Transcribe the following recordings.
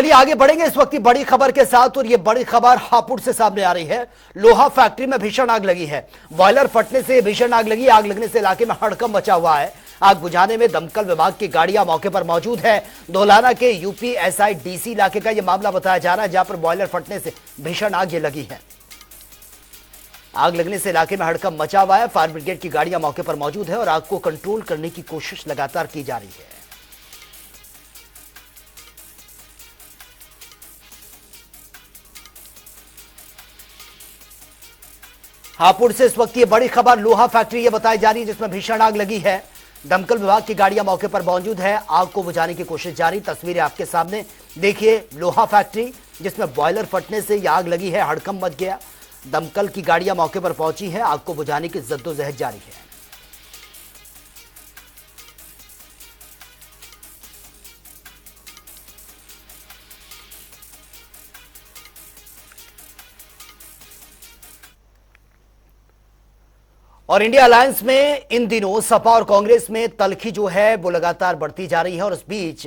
चलिए आगे बढ़ेंगे इस वक्त की बड़ी खबर के साथ। और ये बड़ी खबर हापुड़ से सामने आ रही है। लोहा फैक्ट्री में भीषण आग लगी है। बॉयलर फटने से भीषण आग लगी। आग लगने से इलाके में हड़कंप मचा हुआ है। आग बुझाने में दमकल विभाग की गाड़ियां मौके पर मौजूद है। धौलाना के यूपीएसआईडीसी इलाके का यह मामला बताया जा रहा है, जहां पर बॉयलर फटने से भीषण आग ये लगी है। आग लगने से इलाके में हड़कंप मचा हुआ है। फायर ब्रिगेड की गाड़ियां मौके पर मौजूद है और आग को कंट्रोल करने की कोशिश लगातार की जा रही है। हापुड़ से इस वक्त ये बड़ी खबर लोहा फैक्ट्री ये बताई जा रही है, जिसमें भीषण आग लगी है। दमकल विभाग की गाड़ियां मौके पर मौजूद है। आग को बुझाने की कोशिश जारी। तस्वीरें आपके सामने देखिए। लोहा फैक्ट्री जिसमें बॉयलर फटने से यह आग लगी है, हड़कंप मच गया। दमकल की गाड़ियां मौके पर पहुंची है। आग को बुझाने की जद्दोजहद जारी है। और इंडिया अलायंस में इन दिनों सपा और कांग्रेस में तल्खी जो है वो लगातार बढ़ती जा रही है। और इस बीच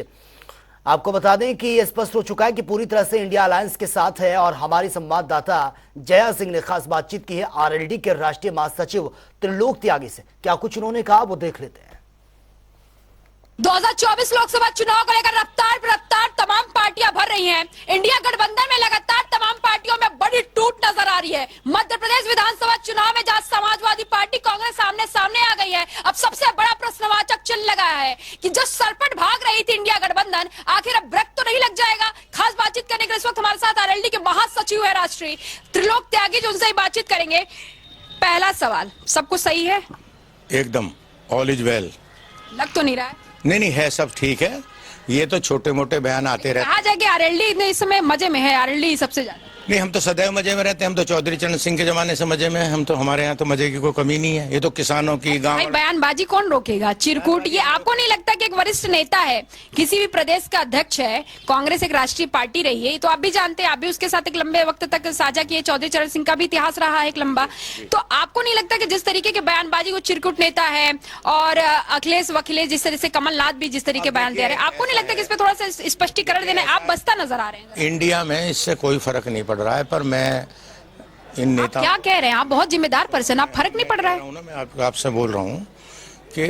आपको बता दें कि यह स्पष्ट हो चुका है कि पूरी तरह से इंडिया अलायंस के साथ है। और हमारी संवाददाता जया सिंह ने खास बातचीत की है आरएलडी के राष्ट्रीय महासचिव त्रिलोक त्यागी से। क्या कुछ उन्होंने कहा वो देख लेते हैं। 2024 लोकसभा चुनाव को लेकर रफ्तार तमाम पार्टियां भर रही हैं। इंडिया गठबंधन में लगातार तमाम पार्टियों में बड़ी टूट नजर आ रही है। मध्य प्रदेश विधानसभा चुनाव में जहां समाजवादी पार्टी कांग्रेस सामने आ गई है, अब सबसे बड़ा प्रश्नवाचक चिन्ह लगा है कि जो सरपट भाग रही थी इंडिया गठबंधन, आखिर अब ब्रेक तो नहीं लग जाएगा। खास बातचीत करने के लिए इस वक्त हमारे साथ आरएलडी के महासचिव है राष्ट्रीय त्रिलोक त्यागी, जो उनसे ही बातचीत करेंगे। पहला सवाल, सब कुछ सही है? एकदम ऑल इज वेल। लग तो नहीं रहा है? नहीं है, सब ठीक है। ये तो छोटे मोटे बयान आते रहते हैं। कहा जाए कि आरएलडी इस समय मजे में है, आरएलडी सबसे ज्यादा। नहीं, हम तो सदैव मजे में रहते हैं। हम तो चौधरी चरण सिंह के जमाने से मजे में हैं। हम तो, हमारे यहाँ तो मजे की कोई कमी नहीं है। ये तो किसानों की गाँव बयानबाजी कौन रोकेगा, चिरकुट। ये आपको नहीं लगता कि एक वरिष्ठ नेता है, किसी भी प्रदेश का अध्यक्ष है, कांग्रेस एक राष्ट्रीय पार्टी रही है, तो आप भी जानते हैं, आप भी उसके साथ एक लंबे वक्त तक साझा किए। चौधरी चरण सिंह का भी इतिहास रहा है एक लंबा। तो आपको नहीं लगता कि जिस तरीके के बयानबाजी को चिरकुट नेता है और अखिलेश वखिलेश जिस तरह से कमलनाथ भी जिस तरीके बयान दे रहे हैं, आपको नहीं लगता कि इस पर थोड़ा सा स्पष्टीकरण देना? आप बसता नजर आ रहे हैं। इंडिया में इससे कोई फर्क नहीं पड़ रहा है, पर मैं इन नेता क्या कह रहे हैं? आप बहुत जिम्मेदार पर्सन, आप फर्क नहीं पड़ रहा है। मैं आपसे बोल रहा हूँ कि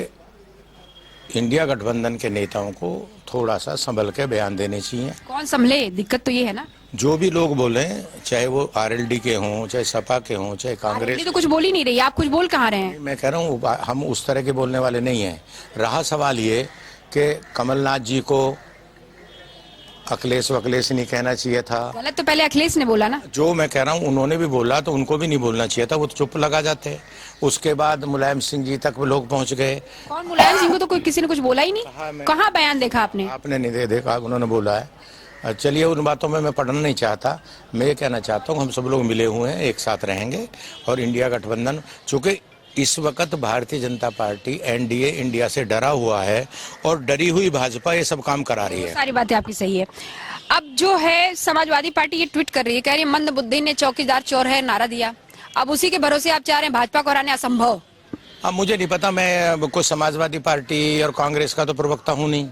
इंडिया गठबंधन के नेताओं को थोड़ा सा संभल के बयान देने चाहिए। कौन संभले? दिक्कत तो ये है ना, जो भी लोग बोले, चाहे वो आरएलडी के हों, चाहे सपा के हों, चाहे कांग्रेस। तो कुछ बोल ही नहीं रही, आप कुछ बोल कहाँ रहे हैं? मैं कह रहा हूँ हम उस तरह के बोलने वाले नहीं हैं। रहा सवाल ये कि कमलनाथ जी को अखिलेश वखिलेश नहीं कहना चाहिए था। गलत तो पहले अखिलेश ने बोला ना। जो मैं कह रहा हूँ उन्होंने भी बोला, तो उनको भी नहीं बोलना चाहिए था, वो तो चुप लगा जाते। उसके बाद मुलायम सिंह जी तक लोग पहुंच गए। कौन मुलायम सिंह को तो कोई किसी ने कुछ बोला ही नहीं। कहाँ बयान देखा आपने? आपने नहीं देखा, उन्होंने बोला है। चलिए, उन बातों में मैं पढ़ना नहीं चाहता। मैं ये कहना चाहता हूँ हम सब लोग मिले हुए हैं, एक साथ रहेंगे। और इंडिया गठबंधन, चूंकि इस वक्त Bharatiya Janata party NDA India से डरा हुआ है और डरी हुई भाजपा ये सब काम करा रही है। सारी बातें आपकी सही है। अब जो है समाजवादी पार्टी ये ट्वीट कर रही है, कह रही है मंद बुद्धि ने चौकीदार चोर है नारा दिया। अब उसी के भरोसे आप चाह रहे हैं भाजपा को हराने, असंभव। अब मुझे नहीं पता, मैं कोई समाजवादी पार्टी और कांग्रेस का तो प्रवक्ता हूँ नहीं।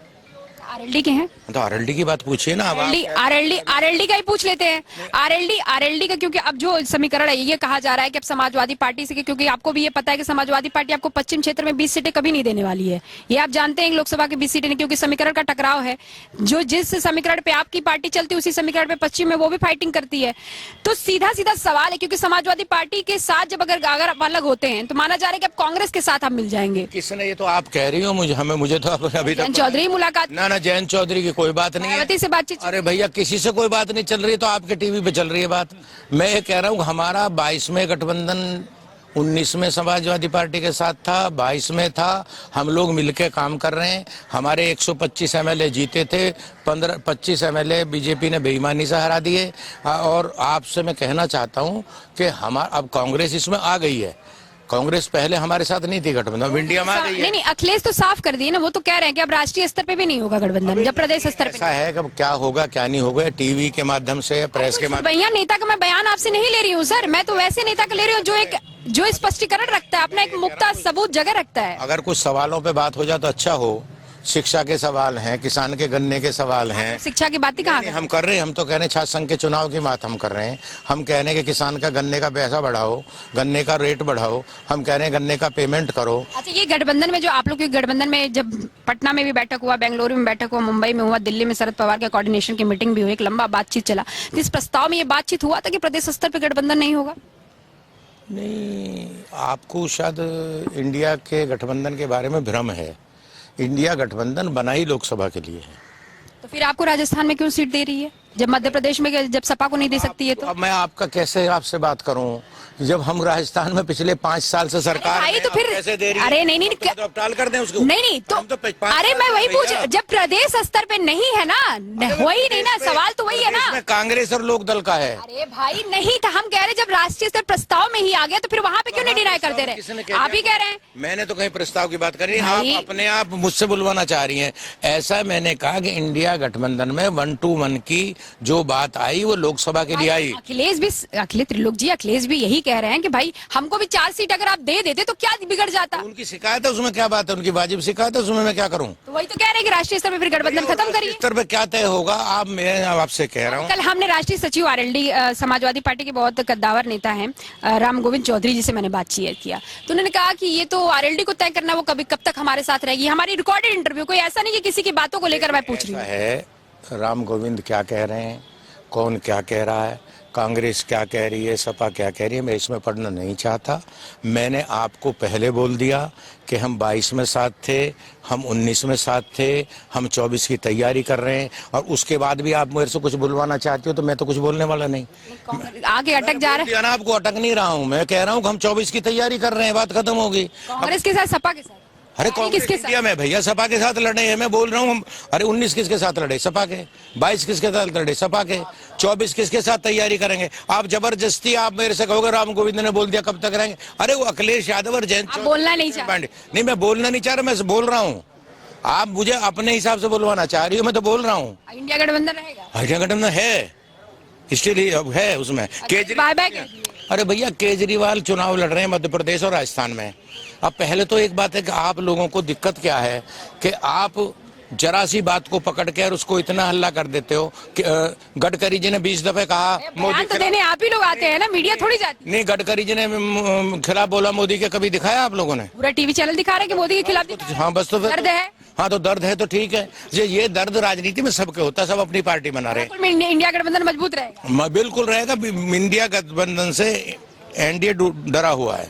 आरएलडी के हैं तो आरएलडी की बात पूछिए ना। आरएलडी का ही पूछ लेते हैं। आरएलडी का, क्योंकि अब जो समीकरण है ये कहा जा रहा है कि अब समाजवादी पार्टी से, क्योंकि आपको भी ये पता है कि समाजवादी पार्टी आपको पश्चिम क्षेत्र में 20 सीटें कभी नहीं देने वाली है। ये आप जानते हैं, लोकसभा की 20 सीटें नहीं, क्योंकि समीकरण का टकराव है। जो जिस समीकरण पे आपकी पार्टी चलती है उसी समीकरण पे पश्चिम में वो भी फाइटिंग करती है। तो सीधा सवाल है, क्योंकि समाजवादी पार्टी के साथ जब अगर आप अलग होते हैं तो माना जा रहा है कि अब कांग्रेस के साथ आप मिल जाएंगे। किसने? ये तो आप कह रही हो, मुझे तो अभी तक चौधरी मुलाकात ना जयंत चौधरी की कोई बात नहीं है। से बातचीत। अरे भैया, किसी से कोई बात नहीं चल रही, तो आपके टीवी पे चल रही है बात। मैं ये कह रहा हूँ हमारा 22 में गठबंधन 19 में समाजवादी पार्टी के साथ था, 22 में था। हम लोग मिलके काम कर रहे हैं। हमारे 125 एमएलए जीते थे, 25 एमएलए बीजेपी ने बेईमानी से हरा दिए। और आपसे मैं कहना चाहता हूँ कि अब कांग्रेस इसमें आ गई है। कांग्रेस पहले हमारे साथ नहीं थी गठबंधन, इंडिया में आ गई है। नहीं, अखिलेश तो साफ कर दिए ना, वो तो कह रहे हैं कि अब राष्ट्रीय स्तर पे भी नहीं होगा गठबंधन, जब प्रदेश स्तर पे। ऐसा है कि क्या होगा क्या नहीं होगा, टीवी के माध्यम से, प्रेस के माध्यम। भैया, नेता का मैं बयान आपसे नहीं ले रही हूँ सर, मैं तो वैसे नेता का ले रही हूँ जो स्पष्टीकरण रखता है, अपना एक मुक्ता सबूत जगह रखता है। अगर कुछ सवालों पे बात हो जाए तो अच्छा हो, शिक्षा के सवाल हैं, किसान के गन्ने के सवाल हैं। शिक्षा की बात ही कहाँ नहीं, हम कर रहे हैं, हम तो कह रहे हैं छात्र संघ के चुनाव की बात हम कर रहे हैं। हम कह रहे हैं कि किसान का गन्ने का पैसा बढ़ाओ, गन्ने का रेट बढ़ाओ, हम कह रहे हैं गन्ने का पेमेंट करो। अच्छा, ये गठबंधन में जो आप लोग के गठबंधन में जब पटना में भी बैठक हुआ, बेंगलुरु में बैठक हुआ, मुंबई में हुआ, दिल्ली में शरद पवार के कोऑर्डिनेशन की मीटिंग भी हुई, एक लंबा बातचीत चला, तो इस प्रस्ताव में ये बातचीत हुआ था कि प्रदेश स्तर पर गठबंधन नहीं होगा? नहीं, आपको शायद इंडिया के गठबंधन के बारे में भ्रम है। इंडिया गठबंधन बना ही लोकसभा के लिए है। तो फिर आपको राजस्थान में क्यों सीट दे रही है जब मध्य प्रदेश में जब सपा को नहीं दे सकती है? तो अब मैं आपका कैसे आपसे बात करूं जब हम राजस्थान में पिछले 5 साल से सरकार भाई में, तो फिर कैसे दे रही है? अरे नहीं तो अब टाल कर दें उसको। नहीं तो हम तो 5 अरे मैं साल वही से पूछ, भैया। जब प्रदेश स्तर पे नहीं है ना, वही नहीं ना, सवाल तो वही है ना। इसमें कांग्रेस और लोक दल का है। अरे भाई नहीं था, हम कह रहे जब राष्ट्रीय स्तर प्रस्ताव में ही आ गया तो फिर वहाँ पे क्यों नहीं डिनाई करते रहे? आप ही कह रहे हैं। मैंने तो कहीं प्रस्ताव की बात करी, भाई- आप अपने आप मुझसे बुलवाना चाह रही हैं। ऐसा मैंने कहा कि इंडिया गठबंधन में 1 to 1 की जो बात आई वो लोकसभा के लिए आई। अखिलेश त्रिलोक जी, अखिलेश भी यही कह रहे हैं कि भाई हमको भी 4 सीट अगर आप दे देते तो क्या बिगड़ जाता? उनकी शिकायत है, उसमें क्या बात है? उनकी वाजिब शिकायत है, उसमें मैं क्या करूं? तो वही तो कह रहे हैं कि राष्ट्रीय स्तर पे फिर गठबंधन खत्म करिए। स्तर पे क्या तय होगा आप, मैं आपसे कह रहा हूँ। कल हमने राष्ट्रीय सचिव आरएलडी समाजवादी पार्टी के बहुत कद्दावर नेता हैं राम गोविंद चौधरी जी से मैंने बातचीत किया, तो उन्होंने कहा कि ये तो आरएलडी को तय करना, वो कब तक हमारे साथ रहेगी। हमारी रिकॉर्डेड इंटरव्यू, कोई ऐसा नहीं कि किसी की बातों को लेकर मैं पूछ रही हूँ। है राम गोविंद क्या कह रहे हैं, कौन क्या कह रहा है, कांग्रेस क्या कह रही है, सपा क्या कह रही है, मैं इसमें पढ़ना नहीं चाहता। मैंने आपको पहले बोल दिया कि हम 22 में साथ थे, हम 19 में साथ थे, हम 24 की तैयारी कर रहे हैं, और उसके बाद भी आप मेरे से कुछ बुलवाना चाहती हो तो मैं तो कुछ बोलने वाला नहीं। आगे अटक जा रहे हैं। आपको अटक नहीं रहा हूँ, मैं कह रहा हूँ कि हम 24 की तैयारी कर रहे हैं, बात खत्म होगी। कांग्रेस के साथ, सपा के साथ? अरे कांग्रेस किसके इंडिया में भैया सपा के साथ लड़े हैं, मैं बोल रहा हूँ। अरे 19 किसके साथ लड़े? सपा के। 22 किसके साथ लड़े? सपा के। 24 किसके साथ तैयारी करेंगे? आप जबरदस्ती आप मेरे से कहोगे राम गोविंद ने बोल दिया, कब तक रहेंगे? अरे वो अखिलेश यादव और जयंत बोलना नहीं चाह रहे? नहीं, मैं बोलना नहीं चाह रहा, मैं बोल रहा हूँ। आप मुझे अपने हिसाब से बुलवाना चाह रही हो, मैं तो बोल रहा हूँ। इंडिया गठबंधन रहेगा? इंडिया गठबंधन है, इसलिए है उसमें केजरीवाल। अरे भैया केजरीवाल चुनाव लड़ रहे हैं मध्य प्रदेश और राजस्थान में। अब पहले तो एक बात है कि आप लोगों को दिक्कत क्या है कि आप जरा सी बात को पकड़ के और उसको इतना हल्ला कर देते हो कि गडकरी जी ने 20 दफे कहा मोदी तो देने आप ही लोग आते हैं ना, मीडिया थोड़ी जाती। नहीं, गडकरी जी ने खिलाफ बोला मोदी के, कभी दिखाया आप लोगों ने? पूरा टीवी चैनल दिखा रहे हैं कि मोदी के खिलाफ। हाँ बस तो दर्द है। हाँ तो दर्द है तो ठीक है, ये दर्द राजनीति में सबके होता है, सब अपनी पार्टी बना रहे हैं। इंडिया गठबंधन मजबूत रहेगा? बिल्कुल रहेगा। इंडिया गठबंधन से एनडीए डरा हुआ है।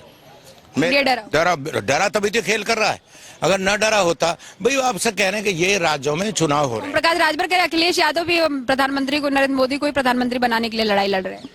डरा तभी तो खेल कर रहा है। अगर न डरा होता, भाई आपसे कह रहे हैं कि ये राज्यों में चुनाव हो रहे हैं। प्रकाश राजभर कह रहे अखिलेश यादव भी प्रधानमंत्री को, नरेंद्र मोदी को ही प्रधानमंत्री बनाने के लिए लड़ाई लड़ रहे हैं।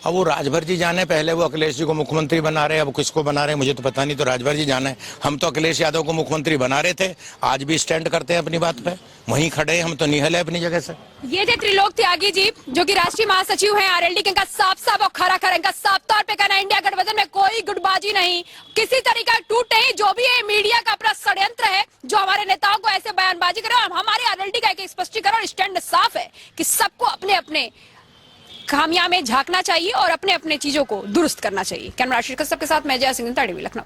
अब वो राजभर जी जाने, पहले वो अखिलेश जी को मुख्यमंत्री बना रहे हैं, अब किसको बना रहे हैं मुझे तो पता नहीं, तो राजभर जी जाने। हम तो अखिलेश यादव को मुख्यमंत्री बना रहे थे, आज भी स्टैंड करते हैं अपनी बात पे, वहीं खड़े हैं, हम तो निहल है अपनी जगह से। ये थे त्रिलोक त्यागी जी, जो कि राष्ट्रीय महासचिव हैं आरएलडी के। इनका साफ और खरा इनका साफ तौर पे कहना, इंडिया गठबंधन में कोई गुटबाजी नहीं, किसी तरीका का टूट नहीं। जो भी है मीडिया का अपना षड्यंत्र है, जो हमारे नेताओं को ऐसे बयानबाजी करे, और हमारे आरएलडी का एक स्पष्टीकरण और स्टैंड साफ है कि सबको अपने अपने खामियां में झांकना चाहिए और अपने अपने चीजों को दुरुस्त करना चाहिए। कैमरा शीर्षक सबके साथ मैं जय सिंह, टीवी लखनऊ।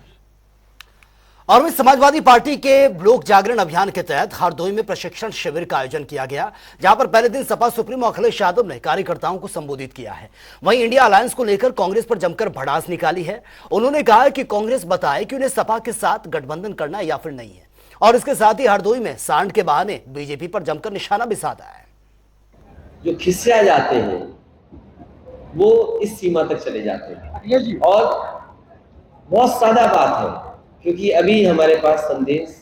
और वहीं समाजवादी पार्टी के लोक जागरण अभियान के तहत हरदोई में प्रशिक्षण शिविर का आयोजन किया गया, जहां पर पहले दिन सपा सुप्रीमो अखिलेश यादव ने कार्यकर्ताओं को संबोधित किया है। वहीं इंडिया अलायंस को लेकर कांग्रेस पर जमकर भड़ास निकाली है। उन्होंने कहा कि कांग्रेस बताए कि उन्हें सपा के साथ गठबंधन करना या फिर नहीं है, और इसके साथ ही हरदोई में सांड के बहाने बीजेपी पर जमकर निशाना भी साधा है। जो खिसिया जाते हैं वो इस सीमा तक चले जाते हैं, और बहुत सादा बात है, क्योंकि अभी हमारे पास संदेश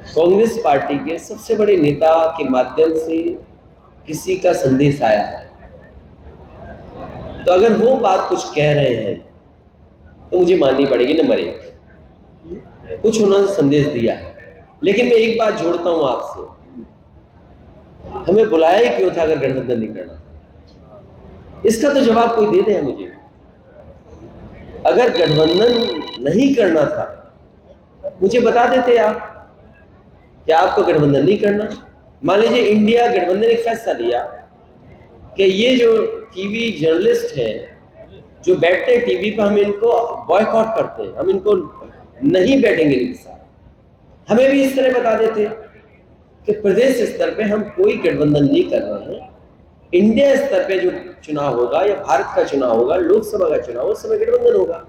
कांग्रेस पार्टी के सबसे बड़े नेता के माध्यम से किसी का संदेश आया है। तो अगर वो बात कुछ कह रहे हैं तो मुझे माननी पड़ेगी। नंबर 1, कुछ उन्होंने संदेश दिया है, लेकिन मैं एक बात जोड़ता हूं आपसे, हमें बुलाया ही क्यों था अगर गठबंधन नहीं करना? इसका तो जवाब कोई दे दे मुझे। अगर गठबंधन नहीं करना था, मुझे बता देते आप कि आपको गठबंधन नहीं करना। मान लीजिए इंडिया गठबंधन एक फैसला लिया कि ये जो टीवी जर्नलिस्ट है जो बैठते हैं टीवी पर, हम इनको बॉयकॉट करते हैं, हम इनको नहीं बैठेंगे इनके साथ। हमें भी इस तरह बता देते कि प्रदेश स्तर पे हम कोई गठबंधन नहीं कर रहे हैं, इंडिया स्तर पे जो चुनाव होगा या भारत का चुनाव होगा, लोकसभा का चुनाव, उस समय गठबंधन होगा।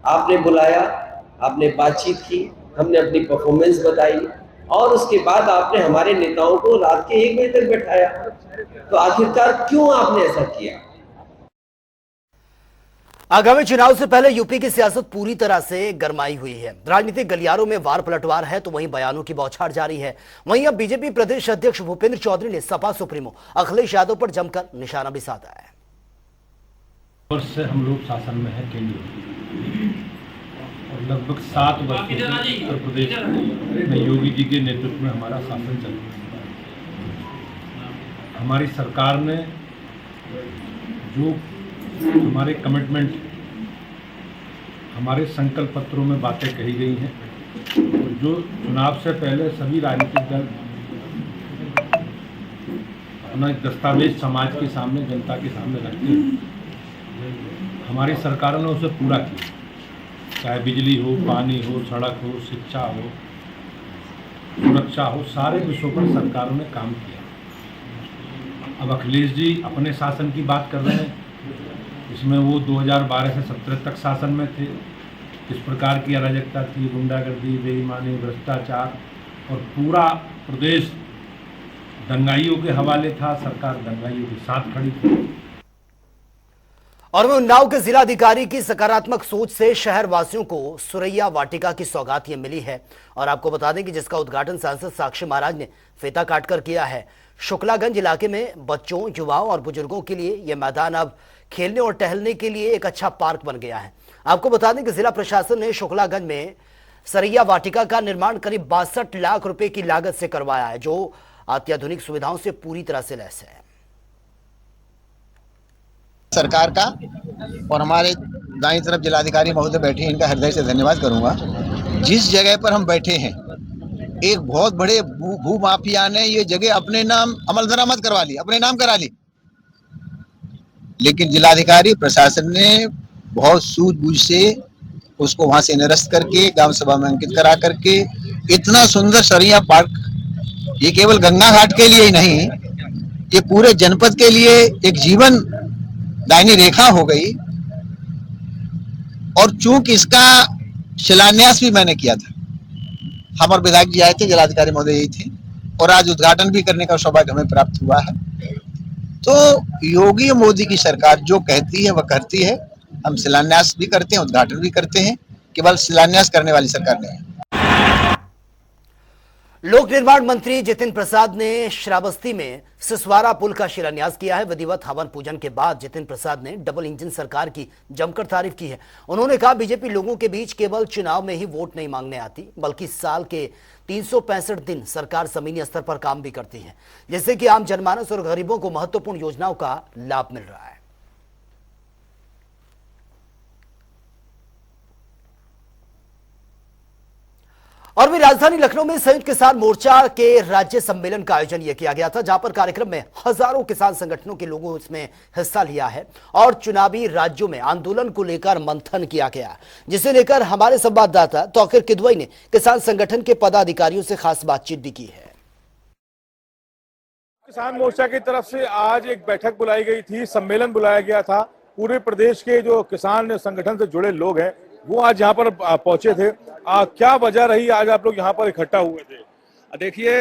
आपने बुलाया, आपने बातचीत की, हमने अपनी परफॉर्मेंस बताई और उसके बाद आपने हमारे नेताओं को रात के 1 बजे तक बैठाया। तो आखिरकार क्यों आपने ऐसा किया? आगामी चुनाव से पहले यूपी की सियासत पूरी तरह से गरमाई हुई है। राजनीतिक गलियारों में वार पलटवार है तो वहीं बयानों की बौछार जारी है। वहीं अब बीजेपी प्रदेश अध्यक्ष भूपेंद्र चौधरी ने सपा सुप्रीमो अखिलेश यादव पर जमकर निशाना भी साधा है। वर्ष से हम लोग शासन में है केंद्र और लगभग 7 वर्षों से उत्तर प्रदेश में योगी जी के नेतृत्व में हमारा शासन चल रहा है। हमारी सरकार ने जो हमारे कमिटमेंट, हमारे संकल्प पत्रों में बातें कही गई हैं, जो चुनाव से पहले सभी राजनीतिक दल अपना दस्तावेज समाज के सामने, जनता के सामने रखते हैं, हमारी सरकारों ने उसे पूरा किया। चाहे बिजली हो, पानी हो, सड़क हो, शिक्षा हो, सुरक्षा हो, सारे विषयों पर सरकारों ने काम किया। अब अखिलेश जी अपने शासन की बात कर रहे हैं, इसमें वो 2012 से 17 तक शासन में थे। किस प्रकार की अराजकता थी, गुंडागर्दी, बेईमानी, भ्रष्टाचार और पूरा प्रदेश दंगाइयों के हवाले था। सरकार दंगाइयों के साथ खड़ी थी। और वह उन्नाव के जिलाधिकारी की सकारात्मक सोच से शहर वासियों को सुरैया वाटिका की सौगात ये मिली है। और आपको बता दें कि जिसका उद्घाटन सांसद साक्षी महाराज ने फीता काटकर किया है। शुक्लागंज इलाके में बच्चों, युवाओं और बुजुर्गों के लिए यह मैदान अब खेलने और टहलने के लिए एक अच्छा पार्क बन गया है। आपको बता दें कि जिला प्रशासन ने शुक्लागंज में सरैया वाटिका का निर्माण करीब 62 लाख रुपए की लागत से करवाया है, जो अत्याधुनिक सुविधाओं से पूरी तरह से लैस है। सरकार का और हमारे दाईं तरफ जिलाधिकारी महोदय बैठे हैं, इनका हृदय से धन्यवाद करूंगा। जिस जगह पर हम बैठे हैं, एक बहुत बड़े भू माफिया ने ये जगह अपने नाम अमल दरामद करवा ली, अपने नाम करा ली, लेकिन जिलाधिकारी प्रशासन ने बहुत सूझबूझ से उसको वहां से निरस्त करके ग्राम सभा में अंकित करा करके इतना सुंदर सरैया पार्क, ये केवल गंगा घाट के लिए ही नहीं, ये पूरे जनपद के लिए एक जीवन दायनी रेखा हो गई। और चूंकि इसका शिलान्यास भी मैंने किया था, हम और विधायक जी आए थे, जिलाधिकारी महोदय यही थे, और आज उद्घाटन भी करने का सौभाग्य हमें प्राप्त हुआ है। तो योगी मोदी की सरकार जो कहती है वह करती है। हम शिलान्यास भी करते हैं, उद्घाटन भी करते हैं, केवल शिलान्यास करने वाली सरकार नहीं है। लोक निर्माण मंत्री जितिन प्रसाद ने श्रावस्ती में सिसवारा पुल का शिलान्यास किया है। विधिवत हवन पूजन के बाद जितिन प्रसाद ने डबल इंजन सरकार की जमकर तारीफ की है। उन्होंने कहा, बीजेपी लोगों के बीच केवल चुनाव में ही वोट नहीं मांगने आती, बल्कि साल के 365 दिन सरकार जमीनी स्तर पर काम भी करती है, जिससे कि आम जनमानस और गरीबों को महत्वपूर्ण योजनाओं का लाभ मिल रहा है। और भी राजधानी लखनऊ में संयुक्त किसान मोर्चा के राज्य सम्मेलन का आयोजन यह किया गया था, जहां पर कार्यक्रम में हजारों किसान संगठनों के लोगों इसमें हिस्सा लिया है और चुनावी राज्यों में आंदोलन को लेकर मंथन किया गया, जिसे लेकर हमारे संवाददाता तौकीर किदवई ने किसान संगठन के पदाधिकारियों से खास बातचीत भी की है। किसान मोर्चा की तरफ से आज एक बैठक बुलाई गई थी, सम्मेलन बुलाया गया था। पूरे प्रदेश के जो किसान संगठन से जुड़े लोग हैं वो आज यहाँ पर पहुंचे थे। क्या वजह रही आज आप लोग यहाँ पर इकट्ठा हुए थे? देखिए,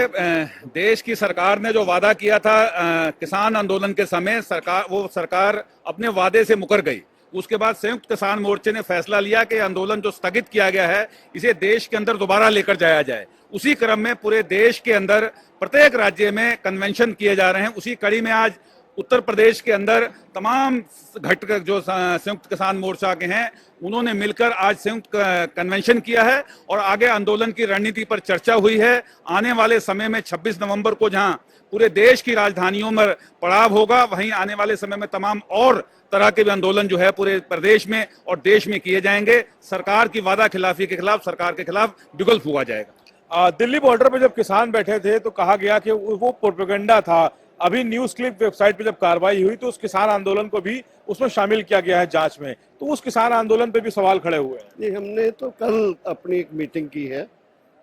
देश की सरकार ने जो वादा किया था किसान आंदोलन के समय, सरकार अपने वादे से मुकर गई। उसके बाद संयुक्त किसान मोर्चे ने फैसला लिया कि आंदोलन जो स्थगित किया गया है इसे देश के अंदर दोबारा लेकर जाया जाए। उसी क्रम में पूरे देश के अंदर प्रत्येक राज्य में कन्वेंशन किए जा रहे हैं। उसी कड़ी में आज उत्तर प्रदेश के अंदर तमाम घटक जो संयुक्त किसान मोर्चा के हैं उन्होंने मिलकर आज संयुक्त कन्वेंशन किया है और आगे आंदोलन की रणनीति पर चर्चा हुई है। आने वाले समय में 26 नवंबर को जहां पूरे देश की राजधानियों में पड़ाव होगा, वहीं आने वाले समय में तमाम और तरह के भी आंदोलन जो है पूरे प्रदेश में और देश में किए जाएंगे। सरकार की वादा खिलाफी के खिलाफ, सरकार के खिलाफ बिगुल फूंका जाएगा। दिल्ली बॉर्डर पर जब किसान बैठे थे तो कहा गया कि वो प्रोपेगेंडा था। अभी न्यूज क्लिप वेबसाइट पे जब कार्रवाई हुई तो उस किसान आंदोलन को भी उसमें शामिल किया गया है जांच में, तो उस किसान आंदोलन पे भी सवाल खड़े हुए हैं। नहीं, हमने तो कल अपनी एक मीटिंग की है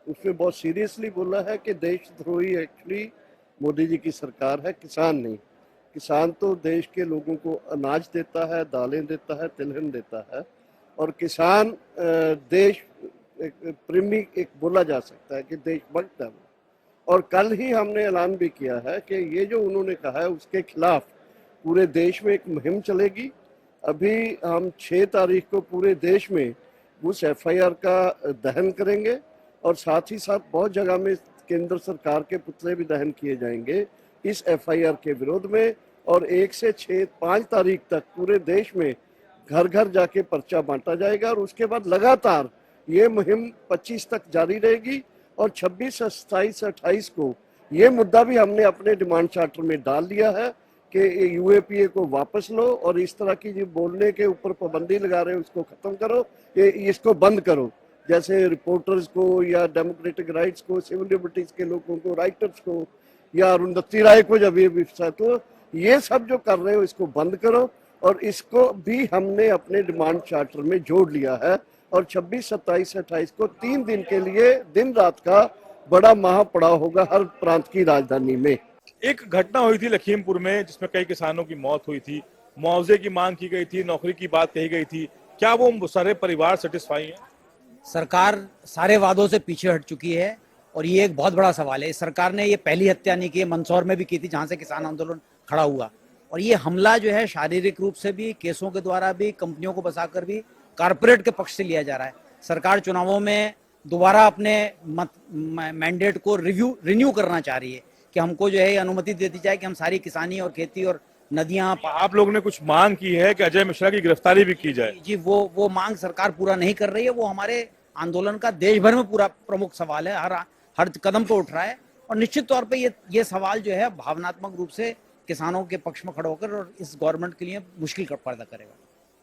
उसमें बहुत सीरियसली बोला है कि देशद्रोही एक्चुअली मोदी जी की सरकार है, किसान नहीं। किसान तो देश के लोगों को अनाज देता है, दालें देता है, तिलहन देता है, और किसान देश प्रेमी एक बोला जा सकता है कि देशभक्त है। और कल ही हमने ऐलान भी किया है कि ये जो उन्होंने कहा है उसके खिलाफ पूरे देश में एक मुहिम चलेगी। अभी हम 6 तारीख को पूरे देश में उस FIR का दहन करेंगे, और साथ ही साथ बहुत जगह में केंद्र सरकार के पुतले भी दहन किए जाएंगे इस FIR के विरोध में। और 1 से 5 तारीख तक पूरे देश में घर घर जाके पर्चा बांटा जाएगा, और उसके बाद लगातार ये मुहिम 25 तक जारी रहेगी। और 26, 27, 28 को ये मुद्दा भी हमने अपने डिमांड चार्टर में डाल दिया है कि UAPA को वापस लो, और इस तरह की जो बोलने के ऊपर पाबंदी लगा रहे हो उसको खत्म करो, इसको बंद करो। जैसे रिपोर्टर्स को या डेमोक्रेटिक राइट्स को, सिविल लिबर्टीज के लोगों को, राइटर्स को, या अरुंधति राय को जब ये विफसा, तो ये सब जो कर रहे हो इसको बंद करो। और इसको भी हमने अपने डिमांड चार्टर में जोड़ लिया है। और 26, 27, 28 को 3 दिन के लिए दिन रात का बड़ा महापड़ाव होगा हर प्रांत की राजधानी में। एक घटना हुई थी लखीमपुर में जिसमें कई किसानों की मौत हुई थी, मुआवजे की मांग की गई थी, नौकरी की बात कही गई थी। क्या वो सारे परिवार सेटिस्फाई हैं? सरकार सारे वादों से पीछे हट चुकी है, और ये एक बहुत बड़ा सवाल है। इस सरकार ने ये पहली हत्या नहीं की, मंदसौर में भी की थी जहां से किसान आंदोलन खड़ा हुआ। और ये हमला जो है शारीरिक रूप से भी, केसों के द्वारा भी, कंपनियों को बसाकर भी कारपोरेट के पक्ष से लिया जा रहा है। सरकार चुनावों में दोबारा अपने मैंडेट को रिन्यू करना चाह रही है कि हमको जो है अनुमति दे दी जाए कि हम सारी किसानी और खेती और नदियां। आप लोगों ने कुछ मांग की है कि अजय मिश्रा की गिरफ्तारी भी की जाए? जी, वो मांग सरकार पूरा नहीं कर रही है। वो हमारे आंदोलन का देश भर में पूरा प्रमुख सवाल है, हर कदम पर उठ रहा है। और निश्चित तौर पे ये सवाल जो है भावनात्मक रूप से किसानों के पक्ष में खड़ा होकर और इस गवर्नमेंट के लिए मुश्किल पैदा करेगा।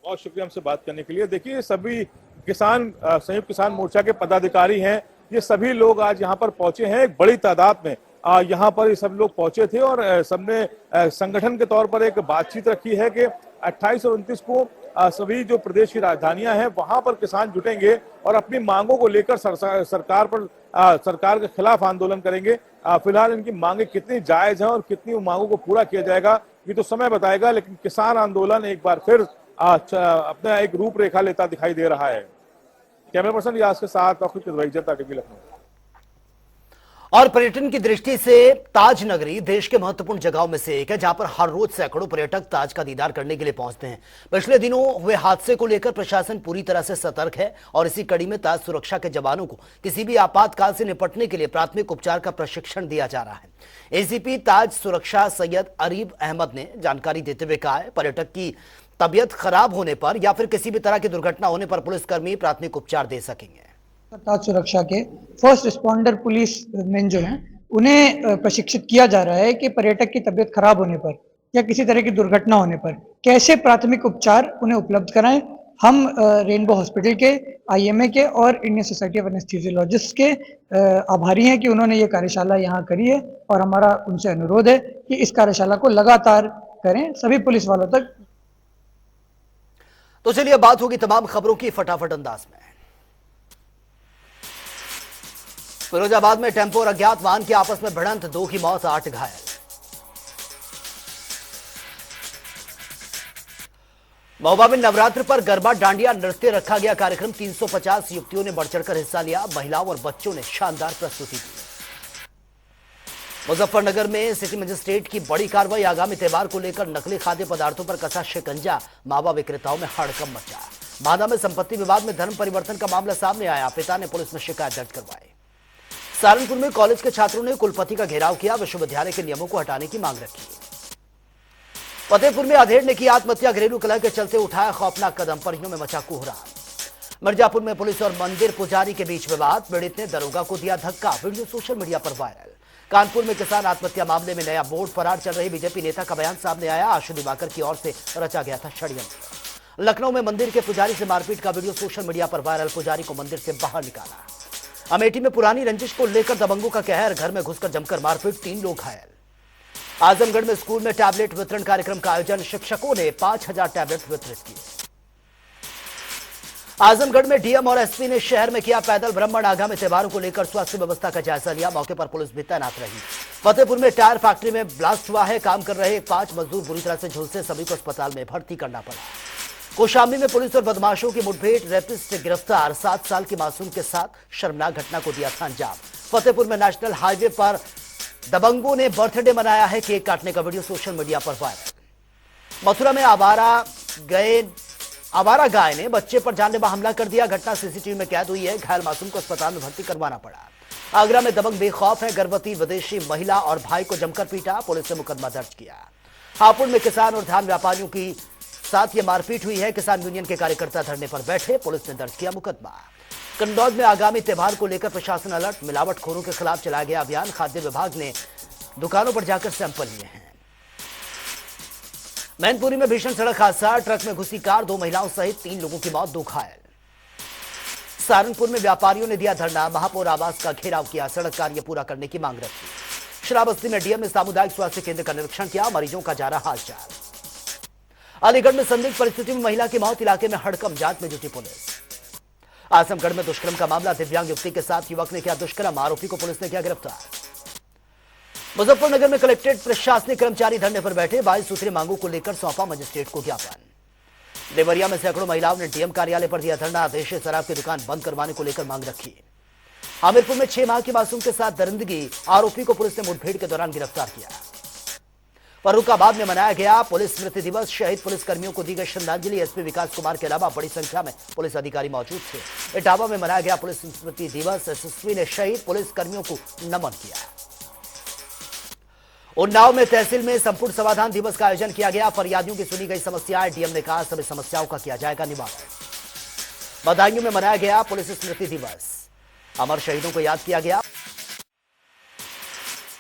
बहुत शुक्रिया हमसे बात करने के लिए। देखिए, सभी किसान संयुक्त किसान मोर्चा के पदाधिकारी हैं, ये सभी लोग आज यहाँ पर पहुंचे हैं एक बड़ी तादाद में। यहाँ पर ये सब लोग पहुंचे थे और सबने संगठन के तौर पर एक बातचीत रखी है कि 28 और 29 को सभी जो प्रदेश की राजधानियां हैं वहां पर किसान जुटेंगे और अपनी मांगों को लेकर सरकार के खिलाफ आंदोलन करेंगे। फिलहाल इनकी मांगे कितनी जायज हैं और कितनी मांगों को पूरा किया जाएगा ये तो समय बताएगा, लेकिन किसान आंदोलन एक बार फिर अपना एक रूपरेखा लेता दिखाई दे रहा है। कैमरा पर्सन रियाज के साथ जनता टीवी लखनऊ। और पर्यटन की दृष्टि से ताज नगरी देश के महत्वपूर्ण जगहों में से एक है, जहां पर हर रोज सैकड़ों पर्यटक ताज का दीदार करने के लिए पहुंचते हैं। पिछले दिनों हुए हादसे को लेकर प्रशासन पूरी तरह से सतर्क है और इसी कड़ी में ताज सुरक्षा के जवानों को किसी भी आपातकाल से निपटने के लिए प्राथमिक उपचार का प्रशिक्षण दिया जा रहा है। एसीपी ताज सुरक्षा सैयद अरीब अहमद ने जानकारी देते हुए कहा है, पर्यटक की तबियत खराब होने पर या फिर किसी भी तरह की दुर्घटना होने पर पुलिसकर्मी प्राथमिक उपचार दे सकेंगे। ताज सुरक्षा के फर्स्ट रिस्पॉन्डर पुलिस मैन जो हैं उन्हें प्रशिक्षित किया जा रहा है कि पर्यटक की तबीयत खराब होने पर या किसी तरह की दुर्घटना होने पर कैसे प्राथमिक उपचार उन्हें उपलब्ध कराएं। हम रेनबो हॉस्पिटल के, IMA के और इंडियन सोसाइटी ऑफ एनेस्थीसियोलॉजिस्ट के आभारी हैं कि उन्होंने ये कार्यशाला यहाँ करी है और हमारा उनसे अनुरोध है कि इस कार्यशाला को लगातार करें सभी पुलिस वालों तक। तो चलिए बात होगी तमाम खबरों की फटाफट अंदाज में। फिरोजाबाद में टेंपो और अज्ञात वाहन की आपस में भिड़ंत, 2 की मौत, 8 घायल। महोबा में नवरात्र पर गरबा डांडिया नृत्य रखा गया कार्यक्रम, 350 युवतियों ने बढ़ चढ़कर हिस्सा लिया। महिलाओं और बच्चों ने शानदार प्रस्तुति दी। मुजफ्फरनगर में सिटी मजिस्ट्रेट की बड़ी कार्रवाई, आगामी त्योहार को लेकर नकली खाद्य पदार्थों पर कसा शिकंजा, मावा विक्रेताओं में हड़कंप मचा। मादा में संपत्ति विवाद में धर्म परिवर्तन का मामला सामने आया, पिता ने पुलिस में शिकायत दर्ज करवाई। सहारनपुर में कॉलेज के छात्रों ने कुलपति का घेराव किया, विश्वविद्यालय के नियमों को हटाने की मांग रखी। फतेहपुर में अधेड़ ने की आत्महत्या, घरेलू कलह के चलते उठाया खौफनाक कदम, परियों में मचा कोहराम। मिर्जापुर में पुलिस और मंदिर पुजारी के बीच विवाद, पीड़ित ने दरोगा को दिया धक्का, वीडियो सोशल मीडिया पर वायरल। कानपुर में किसान आत्महत्या मामले में नया बोर्ड, फरार चल रही बीजेपी नेता का बयान सामने आया, आशु दिवाकर की ओर से रचा गया था षड्यंत्र। लखनऊ में मंदिर के पुजारी से मारपीट का वीडियो सोशल मीडिया पर वायरल, पुजारी को मंदिर से बाहर निकाला। अमेठी में पुरानी रंजिश को लेकर दबंगों का कहर, घर में घुसकर जमकर मारपीट, 3 लोग घायल। आजमगढ़ में स्कूल में टैबलेट वितरण कार्यक्रम का आयोजन, शिक्षकों ने 5000 टैबलेट वितरित किए। आजमगढ़ में डीएम और एसपी ने शहर में किया पैदल भ्रमण। आगामी त्योहारों को लेकर स्वास्थ्य व्यवस्था का जायजा लिया। मौके पर पुलिस भी तैनात रही। फतेहपुर में टायर फैक्ट्री में ब्लास्ट हुआ है। काम कर रहे 5 मजदूर बुरी तरह से झुलसे, सभी को अस्पताल में भर्ती करना पड़ा। कौशाम्बी में पुलिस और बदमाशों की मुठभेड़, रेपिस्ट गिरफ्तार। 7 साल की मासूम के साथ शर्मनाक घटना को दिया था अंजाम। फतेहपुर में नेशनल हाईवे पर दबंगों ने बर्थडे मनाया है। केक काटने का वीडियो सोशल मीडिया पर वायरल। मथुरा में आवारा गाय ने बच्चे पर जानलेवा हमला कर दिया। घटना सीसीटीवी में कैद हुई है। घायल मासूम को अस्पताल में भर्ती करवाना पड़ा। आगरा में दबंग बेखौफ है। गर्भवती विदेशी महिला और भाई को जमकर पीटा। पुलिस ने मुकदमा दर्ज किया। हापुड़ में किसान और धान व्यापारियों की साथ ये मारपीट हुई है। किसान यूनियन के कार्यकर्ता धरने पर बैठे। पुलिस ने दर्ज किया मुकदमा। कन्नौज में आगामी त्योहार को लेकर प्रशासन अलर्ट। मिलावटखोरों के खिलाफ चलाया गया अभियान। खाद्य विभाग ने दुकानों पर जाकर सैंपल लिए हैं। मैनपुरी में भीषण सड़क हादसा। ट्रक में घुसी कार, 2 महिलाओं सहित 3 लोगों की मौत, 2 घायल। सहारनपुर में व्यापारियों ने दिया धरना। महापौर आवास का घेराव किया। सड़क कार्य पूरा करने की मांग रखी। शराबस्ती में डीएम ने सामुदायिक स्वास्थ्य केंद्र का निरीक्षण किया। मरीजों का जारा हालचाल। अलीगढ़ में संदिग्ध परिस्थिति में महिला की मौत। इलाके में हड़कंप, जांच में जुटी पुलिस। आजमगढ़ में दुष्कर्म का मामला। दिव्यांग युवती के साथ युवक ने किया दुष्कर्म। आरोपी को पुलिस ने किया गिरफ्तार। मुजफ्फरनगर में कलेक्ट्रेट प्रशासनिक कर्मचारी धरने पर बैठे। 22 सूत्रीय मांगों को लेकर सौंपा मजिस्ट्रेट को ज्ञापन। देवरिया में सैकड़ों महिलाओं ने डीएम कार्यालय पर दिया धरना। देशी शराब की दुकान बंद करवाने को लेकर मांग रखी। हमीरपुर में 6 माह की मासूम के साथ दरिंदगी। आरोपी को पुलिस ने मुठभेड़ के दौरान गिरफ्तार किया। फर्रुखाबाद में मनाया गया पुलिस स्मृति दिवस। शहीद पुलिस कर्मियों को दी गई श्रद्धांजलि। एसपी विकास कुमार के अलावा बड़ी संख्या में पुलिस अधिकारी मौजूद थे। इटावा में मनाया गया पुलिस स्मृति दिवस। एसएसपी ने शहीद पुलिस कर्मियों को नमन किया। उन्नाव में तहसील में संपूर्ण समाधान दिवस का आयोजन किया गया। फरियादियों की सुनी गई समस्याएं। डीएम ने कहा सभी समस्याओं का किया जाएगा निवारण। बदायूं में मनाया गया पुलिस स्मृति दिवस। अमर शहीदों को याद किया गया।